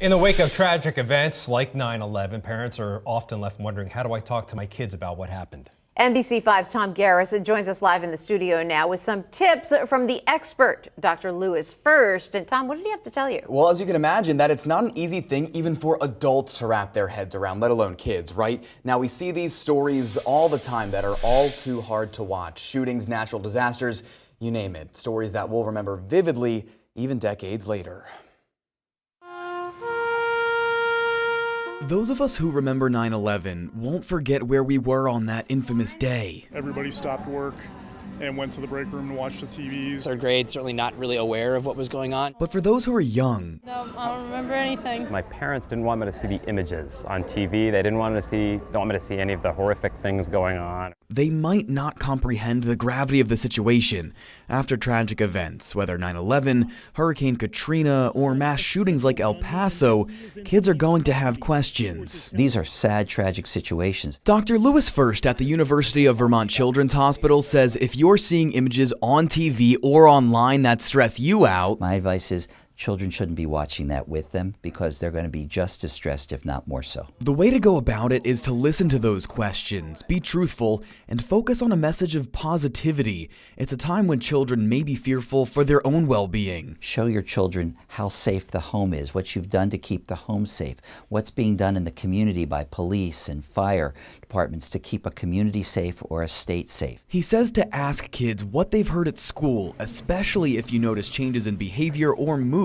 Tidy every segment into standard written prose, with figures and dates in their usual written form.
In the wake of tragic events like 9/11, parents are often left wondering, how do I talk to my kids about what happened? NBC5's Tom Garris joins us live in the studio now with some tips from the expert, Dr. Lewis First. And Tom, what did he have to tell you? Well, as you can imagine, that it's not an easy thing even for adults to wrap their heads around, let alone kids, right? Now, we see these stories all the time that are all too hard to watch. Shootings, natural disasters, you name it. Stories that we'll remember vividly even decades later. Those of us who remember 9/11 won't forget where we were on that infamous day. Everybody stopped work and went to the break room to watch the TVs. Third grade, certainly not really aware of what was going on. But for those who are young, No, I don't remember anything. My parents didn't want me to see the images on TV. They didn't want me to see any of the horrific things going on. they might not comprehend the gravity of the situation. After tragic events, whether 9/11, Hurricane Katrina, or mass shootings like El Paso, kids are going to have questions. These are sad, tragic situations. Dr. Lewis First at the University of Vermont Children's Hospital says if you're seeing images on TV or online that stress you out, My advice is children shouldn't be watching that with them because they're going to be just as stressed, if not more so. the way to go about it is to listen to those questions, be truthful, and focus on a message of positivity. It's a time when children may be fearful for their own well-being. Show your children how safe the home is, what you've done to keep the home safe, what's being done in the community by police and fire departments to keep a community safe or a state safe. He says to ask kids what they've heard at school, especially if you notice changes in behavior or mood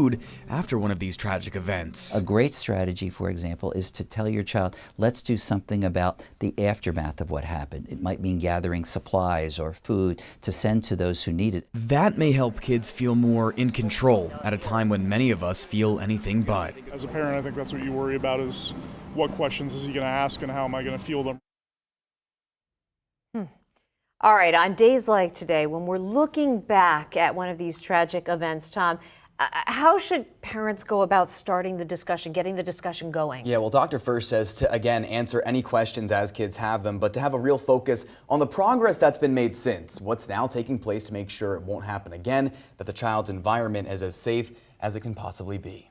after one of these tragic events. A great strategy, for example, is to tell your child, let's do something about the aftermath of what happened. It might mean gathering supplies or food to send to those who need it. That may help kids feel more in control at a time when many of us feel anything but. As a parent, I think that's what you worry about is what questions is he going to ask and how am I going to field them? All right, on days like today, when we're looking back at one of these tragic events, Tom, how should parents go about starting the discussion, getting the discussion going? Yeah, well, Dr. First says to, again, answer any questions as kids have them, but to have a real focus on the progress that's been made since, what's now taking place to make sure it won't happen again, that the child's environment is as safe as it can possibly be.